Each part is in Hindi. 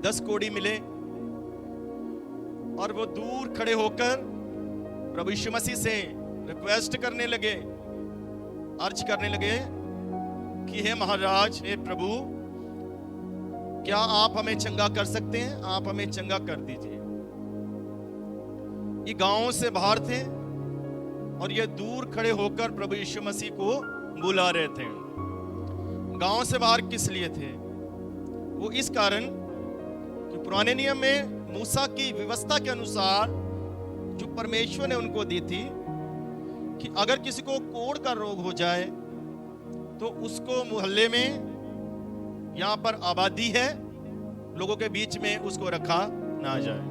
10 कोड़ी मिले और वो दूर खड़े होकर प्रभु यीशु मसीह से रिक्वेस्ट करने लगे, अर्ज करने लगे कि हे महाराज, हे प्रभु, क्या आप हमें चंगा कर सकते हैं? आप हमें चंगा कर दीजिए। ये गांव से बाहर थे और ये दूर खड़े होकर प्रभु यीशु मसीह को बुला रहे थे। गांव से बाहर किस लिए थे? वो इस कारण कि पुराने नियम में मूसा की व्यवस्था के अनुसार जो परमेश्वर ने उनको दी थी कि अगर किसी को कोढ़ का रोग हो जाए तो उसको मोहल्ले में, यहां पर आबादी है, लोगों के बीच में उसको रखा ना जाए,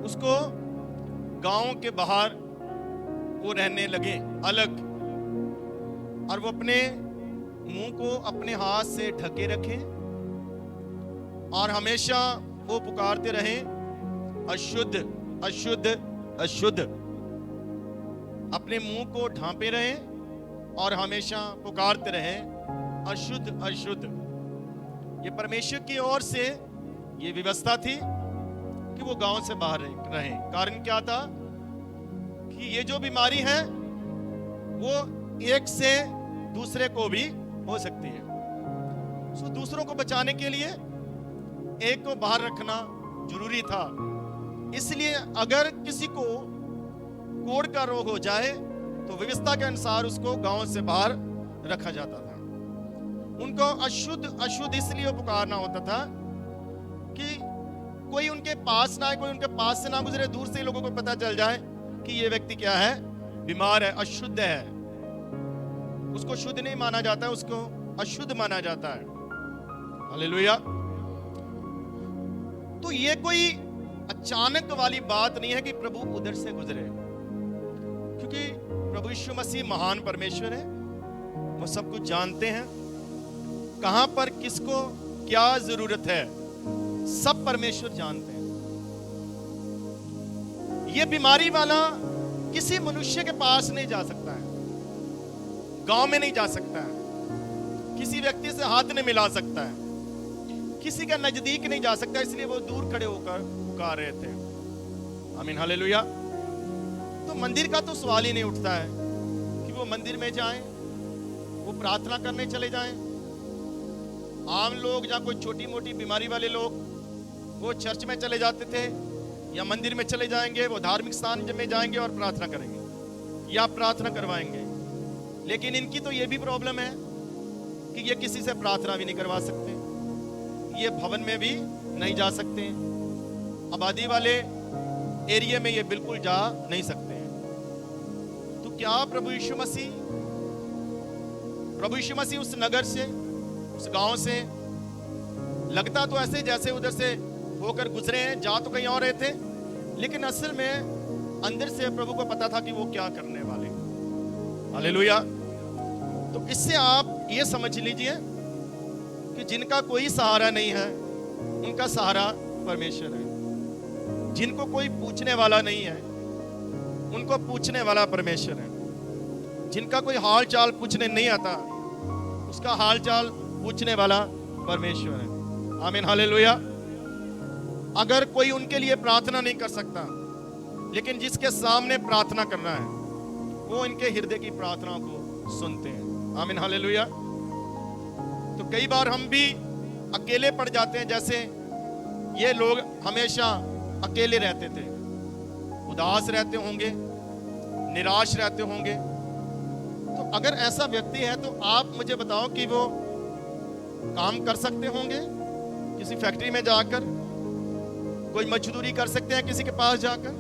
उसको गांव के बाहर वो रहने लगे अलग, और वो अपने मुंह को अपने हाथ से ढके रखें और हमेशा वो पुकारते रहे, अशुद्ध अशुद्ध अशुद्ध। अपने मुंह को ढांपे रहे और हमेशा पुकारते रहे, अशुद्ध अशुद्ध। ये परमेश्वर की ओर से ये व्यवस्था थी कि वो गांव से बाहर रहे। कारण क्या था कि ये जो बीमारी है वो एक से दूसरे को भी हो सकती है। सो दूसरों को बचाने के लिए एक को बाहर रखना जरूरी था। इसलिए अगर किसी को कोढ़ का रोग हो जाए तो व्यवस्था के अनुसार उसको गांव से बाहर रखा जाता था। उनको अशुद्ध अशुद्ध इसलिए पुकारना होता था कि कोई उनके पास ना आए, कोई उनके पास से ना गुजरे, दूर से लोगों को पता चल जाए कि ये व्यक्ति क्या है, बीमार है, अशुद्ध है। उसको शुद्ध नहीं माना जाता है, उसको अशुद्ध माना जाता है। हालेलुया। तो ये कोई अचानक वाली बात नहीं है कि प्रभु उधर से गुजरे, क्योंकि प्रभु यीशु मसीह महान परमेश्वर है, वो सब कुछ जानते हैं, कहां पर किसको क्या जरूरत है सब परमेश्वर जानते हैं। ये बीमारी वाला किसी मनुष्य के पास नहीं जा सकता है, गांव में नहीं जा सकता है, किसी व्यक्ति से हाथ नहीं मिला सकता है, किसी का नजदीक नहीं जा सकता, इसलिए वो दूर खड़े होकर पुकार रहे थे। आमीन, हालेलुया। तो मंदिर का तो सवाल ही नहीं उठता है कि वो मंदिर में जाएं, वो प्रार्थना करने चले जाएं। आम लोग या कोई छोटी मोटी बीमारी वाले लोग वो चर्च में चले जाते थे या मंदिर में चले जाएंगे, वो धार्मिक स्थान में जाएंगे और प्रार्थना करेंगे या प्रार्थना करवाएंगे। लेकिन इनकी तो ये भी प्रॉब्लम है कि ये किसी से प्रार्थना भी नहीं करवा सकते, ये भवन में भी नहीं जा सकते, आबादी वाले एरिया में ये बिल्कुल जा नहीं सकते हैं। तो क्या प्रभु यीशु मसीह उस नगर से, उस गांव से, लगता तो ऐसे जैसे उधर से होकर गुजरे हैं, जा तो कहीं और रहे थे, लेकिन असल में अंदर से प्रभु को पता था कि वो क्या करने वाले। हालेलुया। तो इससे आप ये समझ लीजिए कि जिनका कोई सहारा नहीं है उनका सहारा परमेश्वर है। जिनको कोई पूछने वाला नहीं है उनको पूछने वाला परमेश्वर है। जिनका कोई हाल चाल पूछने नहीं आता उसका हाल चाल पूछने वाला परमेश्वर है। आमीन, हालेलुया। अगर कोई उनके लिए प्रार्थना नहीं कर सकता, लेकिन जिसके सामने प्रार्थना करना है वो इनके हृदय की प्रार्थना को सुनते हैं। आमीन, हालेलुया। तो कई बार हम भी अकेले पड़ जाते हैं, जैसे ये लोग हमेशा अकेले रहते थे, उदास रहते होंगे, निराश रहते होंगे। तो अगर ऐसा व्यक्ति है तो आप मुझे बताओ कि वो काम कर सकते होंगे किसी फैक्ट्री में जाकर, कोई मजदूरी कर सकते हैं किसी के पास जाकर?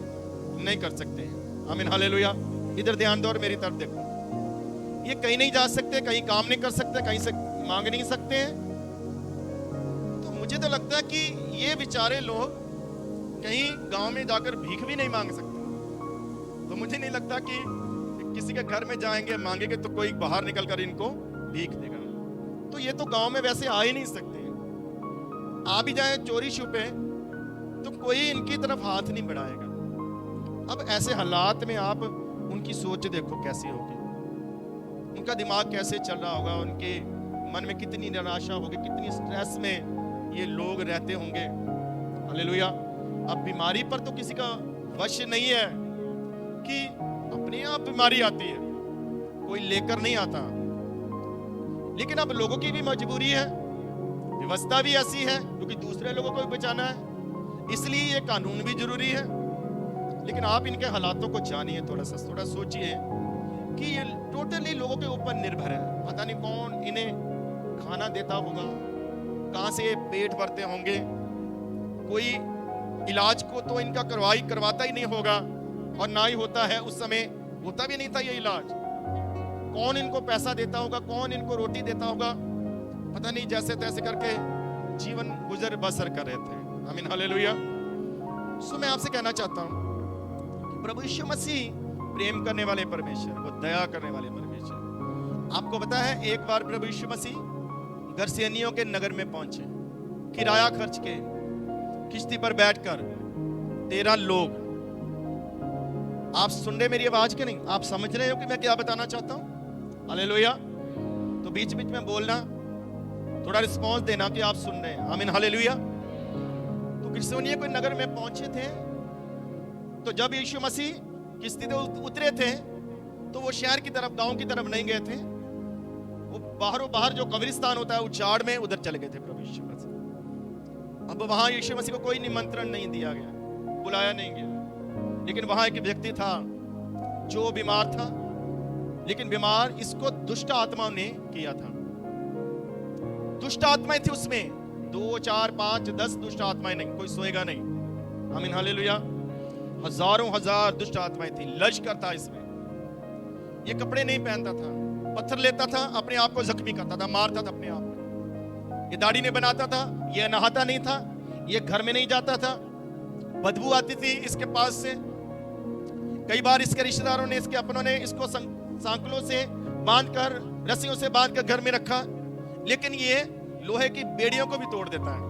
नहीं कर सकते हैं। आमीन, हालेलुया। इधर ध्यान दो और मेरी तरफ देखो। ये कहीं नहीं जा सकते, कहीं काम नहीं कर सकते, कहीं से मांग नहीं सकते हैं। तो मुझे तो लगता है कि ये बेचारे लोग कहीं गांव में जाकर भीख भी नहीं मांग सकते। तो मुझे नहीं लगता कि किसी के घर में जाएंगे, मांगेंगे तो कोई बाहर निकलकर इनको भीख देगा। तो ये तो गांव में वैसे आ ही नहीं सकते। आ भी जाए चोरी छुपे तो कोई इनकी तरफ हाथ नहीं बढ़ाएगा। अब ऐसे हालात में आप उनकी सोच देखो कैसी होगी, उनका दिमाग कैसे चल रहा होगा, उनके मन में कितनी निराशा होगी, कितनी स्ट्रेस में ये लोग रहते होंगे। हालेलुया। अब बीमारी पर तो किसी का वश नहीं है कि अपने आप बीमारी आती है, कोई लेकर नहीं आता। लेकिन अब लोगों की भी मजबूरी है, व्यवस्था भी ऐसी है क्योंकि दूसरे लोगों को भी बचाना है, इसलिए ये कानून भी जरूरी है। लेकिन आप इनके हालातों को जानिए, थोड़ा सोचिए कि ये टोटली लोगों के ऊपर निर्भर है। पता नहीं कौन इन्हें खाना देता होगा, कहां से पेट भरते होंगे, कोई इलाज को तो इनका करवाता ही नहीं होगा, और ना ही होता है, उस समय होता भी नहीं था ये इलाज। कौन इनको पैसा देता होगा, कौन इनको रोटी देता होगा, पता नहीं, जैसे तैसे करके जीवन गुजर बसर कर रहे थे। आमीन, हालेलुया। सो मैं आपसे कहना चाहता हूं कि प्रभु यीशु मसीह प्रेम करने वाले परमेश्वर, वो दया करने वाले परमेश्वर। आपको पता है, एक बार प्रभु यीशु मसीह गरसेनियों के नगर में पहुंचे, किराया खर्च के किश्ती पर बैठकर 13 लोग। आप सुन रहे मेरी आवाज के नहीं? आप समझ रहे हो कि मैं क्या बताना चाहता हूं? हालेलुया। तो बीच बीच में बोलना, थोड़ा रिस्पॉन्स देना कि आप सुन रहे हैं। आमीन, हालेलुया। तो गिरसेनियों के नगर में पहुंचे थे, तो जब यीशु मसीह किश्ती से उतरे थे तो वो शहर की तरफ, गांव की तरफ नहीं गए थे, वो बाहर जो कब्रिस्तान होता है उजाड़ में, उधर चले गए थे प्रभु यीशु मसीह। अब वहां यीशु मसीह को कोई निमंत्रण नहीं दिया गया, बुलाया नहीं गया। लेकिन वहां एक व्यक्ति था जो बीमार था, लेकिन बीमार इसको दुष्ट आत्माओं ने किया था। दुष्ट आत्माएं थी उसमें, 2, 4, 5, 10 दुष्ट आत्माएं, नहीं, कोई सोएगा नहीं। आमीन, हालेलुया। हजारों हजार दुष्ट आत्माएं थी, लश्कर था इसमें। ये कपड़े नहीं पहनता था, पत्थर लेता था, अपने आप को जख्मी करता था, मारता था अपने आप को। ये दाढ़ी नहीं बनाता था, ये नहाता नहीं था, ये घर में नहीं जाता था, बदबू आती थी इसके पास से। कई बार इसके रिश्तेदारों ने, इसके अपनों ने इसको सांकलों से बांधकर, रस्सियों से बांधकर घर में रखा, लेकिन ये लोहे की बेड़ियों को भी तोड़ देता है,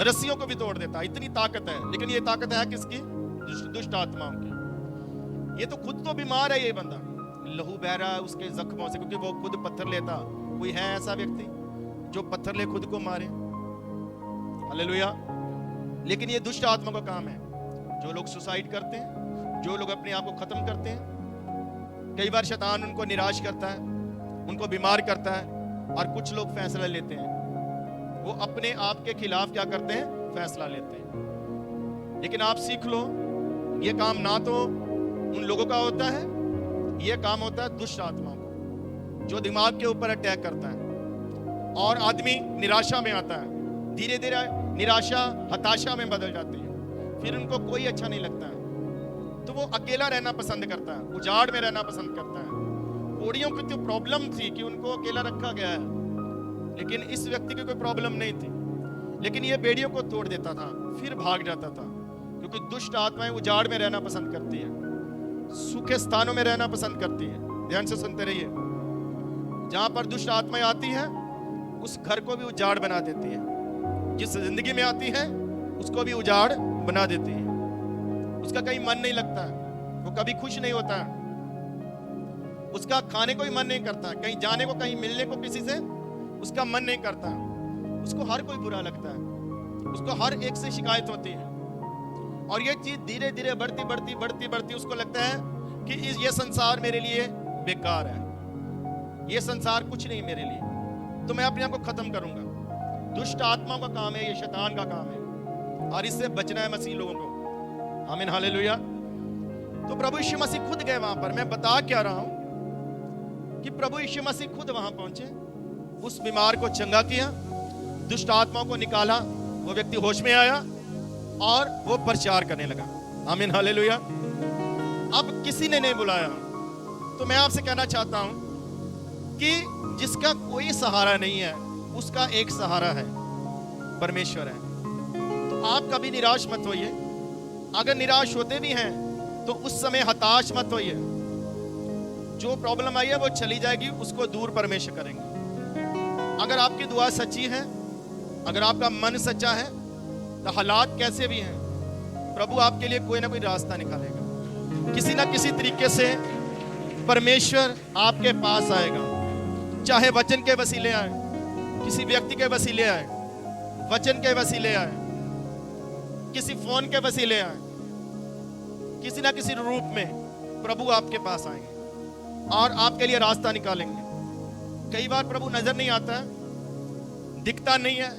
रस्सियों को भी तोड़ देता है, इतनी ताकत है। लेकिन ये ताकत है किसकी? दुष्ट आत्माओं की। ये तो खुद तो बीमार है, ये बंदा लहू बह रहा है उसके जख्मों से, क्योंकि वो खुद पत्थर लेता। कोई है ऐसा व्यक्ति जो पत्थर ले खुद को मारे? हालेलुया। लेकिन ये दुष्ट आत्मा का काम है, जो लोग सुसाइड करते हैं, जो लोग अपने आप को खत्म करते हैं। कई बार शैतान उनको निराश करता है, उनको बीमार करता है, और कुछ लोग फैसला लेते हैं, वो अपने आप के खिलाफ क्या करते हैं? फैसला लेते हैं। लेकिन आप सीख लो, ये काम ना तो उन लोगों का होता है, ये काम होता है दुष्ट आत्माओं का, जो दिमाग के ऊपर अटैक करता है और आदमी निराशा में आता है। धीरे धीरे निराशा हताशा में बदल जाती है, फिर उनको कोई अच्छा नहीं लगता है, तो वो अकेला रहना पसंद करता है, उजाड़ में रहना पसंद करता है। कोड़ियों की तो प्रॉब्लम थी कि उनको अकेला रखा गया है, लेकिन इस व्यक्ति की कोई प्रॉब्लम नहीं थी। लेकिन ये बेड़ियों को तोड़ देता था, फिर भाग जाता था, क्योंकि दुष्ट आत्माएं उजाड़ में रहना पसंद करती है, सूखे स्थानों में रहना पसंद करती है। ध्यान से सुनते रहिए। जहां पर दुष्ट आत्माएं आती हैं, उस घर को भी उजाड़ बना देती है। जिस जिंदगी में आती है, उसको भी उजाड़ बना देती है। उसका कहीं मन नहीं लगता है, वो कभी खुश नहीं होता है, उसका खाने को भी मन नहीं करता, कहीं जाने को, कहीं मिलने को किसी से उसका मन नहीं करता। उसको हर कोई बुरा लगता है, उसको हर एक से शिकायत होती है, और ये चीज धीरे धीरे बढ़ती उसको लगता है कि ये संसार मेरे लिए बेकार है, ये संसार कुछ नहीं मेरे लिए, तो मैं अपने आप को खत्म करूंगा। दुष्ट आत्माओं का काम है, ये शैतान का काम है, और इससे बचना है मसीह लोगों को। आमीन, हालेलुया। तो प्रभु यीशु मसीह खुद गए वहां पर। मैं बता क्या रहा हूं कि प्रभु यीशु मसीह खुद वहां पहुंचे, उस बीमार को चंगा किया, दुष्ट आत्माओं को निकाला, वो व्यक्ति होश में आया और वो प्रचार करने लगा। आमीन, हालेलुया। अब किसी ने नहीं बुलाया, तो मैं आपसे कहना चाहता हूं कि जिसका कोई सहारा नहीं है, उसका एक सहारा है, परमेश्वर है। तो आप कभी निराश मत होइए। अगर निराश होते भी हैं तो उस समय हताश मत होइए। जो प्रॉब्लम आई है वो चली जाएगी, उसको दूर परमेश्वर करेंगे। अगर आपकी दुआ सच्ची है, अगर आपका मन सच्चा है, तो हालात कैसे भी हैं, प्रभु आपके लिए कोई ना कोई रास्ता निकालेगा। किसी ना किसी तरीके से परमेश्वर आपके पास आएगा, चाहे वचन के वसीले आए, किसी व्यक्ति के वसीले आए, वचन के वसीले आए, किसी फोन के वसीले आए, किसी ना किसी रूप में प्रभु आपके पास आएंगे और आपके लिए रास्ता निकालेंगे। कई बार प्रभु नजर नहीं आता है, दिखता नहीं है,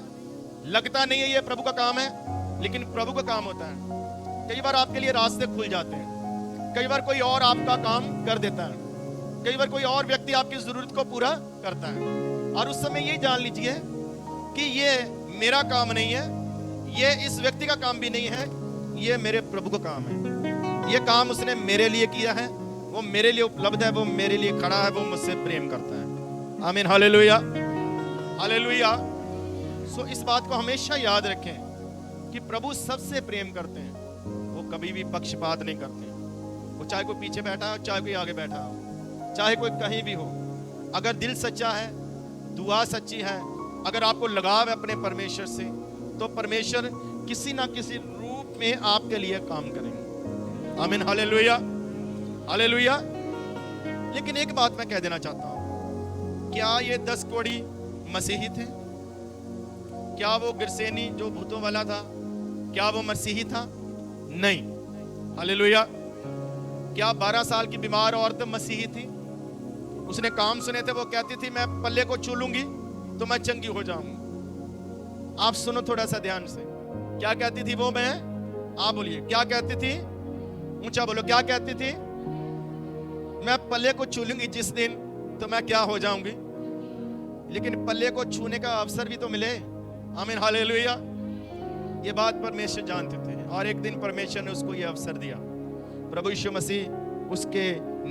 लगता नहीं है ये प्रभु का काम है, लेकिन प्रभु का काम होता है। कई बार आपके लिए रास्ते खुल जाते हैं, कई बार कोई और आपका काम कर देता है, कई बार कोई और व्यक्ति आपकी जरूरत को पूरा करता है। और उस समय ये जान लीजिए कि ये मेरा काम नहीं है, ये इस व्यक्ति का काम भी नहीं है, ये मेरे प्रभु का काम है। ये काम उसने मेरे लिए किया है, वो मेरे लिए उपलब्ध है, वो मेरे लिए खड़ा है, वो मुझसे प्रेम करता है। आमीन, हालेलुया, हालेलुया। सो इस बात को हमेशा याद रखें कि प्रभु सबसे प्रेम करते हैं, वो कभी भी पक्षपात नहीं करते। वो चाहे कोई पीछे बैठा हो, चाहे कोई आगे बैठा हो, चाहे कोई कहीं भी हो, अगर दिल सच्चा है, दुआ सच्ची है, अगर आपको लगाव है अपने परमेश्वर से, तो परमेश्वर किसी ना किसी रूप में आपके लिए काम करेंगे। आमीन, हालेलुया, हालेलुया। लेकिन एक बात मैं कह देना चाहता हूं, क्या ये 10 कोढ़ी मसीही थे? क्या वो गिरसेनी जो भूतों वाला था, क्या वो मसीही था? नहीं। हालेलुया। क्या 12 साल की बीमार औरत मसीही थी? उसने काम सुने थे, वो कहती थी मैं पल्ले को छू लूंगी तो मैं चंगी हो जाऊंगी। आप सुनो थोड़ा सा ध्यान से, क्या कहती थी वो? मैं, आप बोलिए, क्या कहती थी? ऊंचा बोलो, क्या कहती थी? मैं पल्ले को छू लूंगी जिस दिन तो मैं क्या हो जाऊंगी। लेकिन पल्ले को छूने का अवसर भी तो मिले। आमीन, हालेलुया। ये बात परमेश्वर जानते थे और एक दिन परमेश्वर ने उसको ये अवसर दिया। प्रभु यीशु मसीह उसके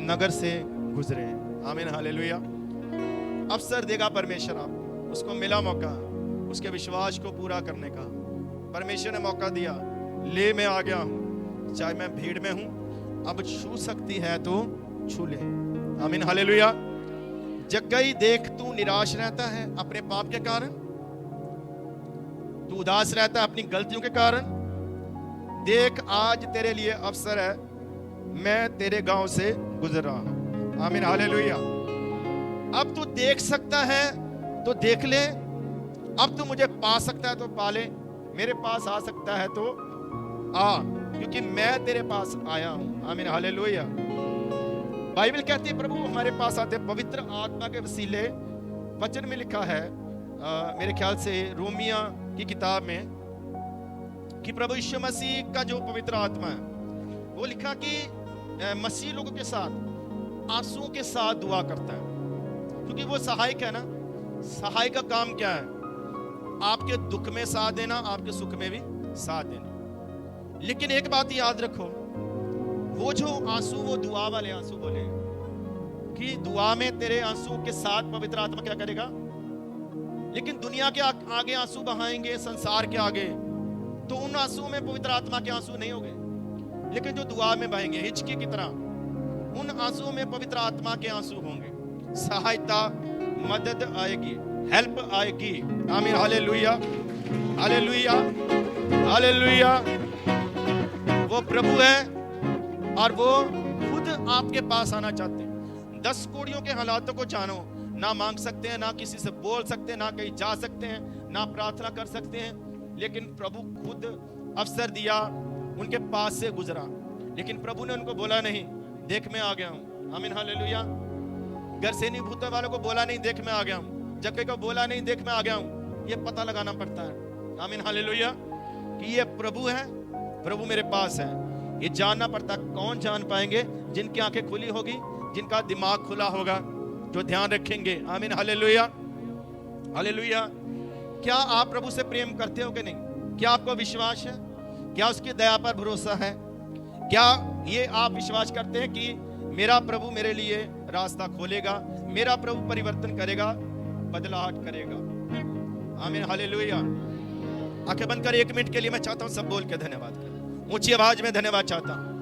नगर से गुजरे। आमीन, हालेलुया। अवसर देगा परमेश्वर आपको, उसको मिला मौका उसके विश्वास को पूरा करने का। परमेश्वर ने मौका दिया, ले मैं आ गया हूं, चाहे मैं भीड़ में हूं, अब छू सकती है तो छू ले। आमीन, हालेलुया। जगई देख, तू निराश रहता है अपने पाप के कारण, तू उदास रहता है अपनी गलतियों के कारण, देख आज तेरे लिए अवसर है, मैं तेरे गांव से गुजर रहा हूं। आमीन, हालेलुया। अब तू देख सकता है तो देख ले, अब तू मुझे पा सकता है तो पा ले, मेरे पास आ सकता है तो आ, क्योंकि मैं तेरे पास आया हूं। आमीन, हालेलुया। बाइबल कहती है प्रभु हमारे पास आते, पवित्र आत्मा के वसीले। वचन में लिखा है मेरे ख्याल से रोमिया की किताब में कि प्रभु यीशु मसीह का जो पवित्र आत्मा है, वो लिखा कि मसीह लोगों के साथ आंसुओं के साथ दुआ करता है, क्योंकि वो सहायक है ना। सहायक का काम क्या है? आपके दुख में साथ देना, आपके सुख में भी साथ देना। लेकिन एक बात याद रखो, वो जो आंसू, वो दुआ वाले आंसू बोले कि दुआ में तेरे आंसू के साथ पवित्र आत्मा क्या करेगा। लेकिन दुनिया के आगे आंसू बहाएंगे, संसार के आगे, तो उन आंसू में पवित्र आत्मा के आंसू नहीं होंगे। लेकिन जो दुआ में बहेंगे हिचकी की तरह, उन आंसुओं में पवित्र आत्मा के आंसू होंगे। सहायता, मदद आएगी, हेल्प आएगी। आमीन, हालेलुया, हालेलुया, हालेलुया। वो प्रभु है और वो खुद आपके पास आना चाहते हैं। 10 कोढ़ियों के हालातों को जानो, ना मांग सकते हैं, ना किसी से बोल सकते हैं, ना कहीं जा सकते हैं, ना प्रार्थना कर सकते हैं, लेकिन प्रभु खुद अवसर दिया, उनके पास से गुजरा। लेकिन प्रभु ने उनको बोला नहीं, देख मैं आ गया हूं। आमीन, हालेलुया। गरसेनी भूतों वालों को बोला नहीं, देख मैं आ गया हूं। जक्कई को बोला नहीं, देख मैं आ गया हूं। ये पता लगाना पड़ता है। आमीन, हालेलुया, कि ये प्रभु है, प्रभु मेरे पास है। ये जानना पड़ता। कौन जान पाएंगे? जिनकी आंखें खुली होगी, जिनका दिमाग खुला होगा, जो ध्यान रखेंगे। आमीन, हालेलुया, हालेलुया। क्या आप प्रभु से प्रेम करते हो कि नहीं? क्या आपको विश्वास है? क्या उसकी दया पर भरोसा है? क्या ये आप विश्वास करते हैं कि मेरा प्रभु मेरे लिए रास्ता खोलेगा, मेरा प्रभु परिवर्तन करेगा, बदलाहट करेगा? आमीन, हालेलुया। आंखें बंद कर 1 मिनट के लिए मैं चाहता हूं सब बोल के धन्यवाद करें, ऊंची आवाज में धन्यवाद चाहता हूं।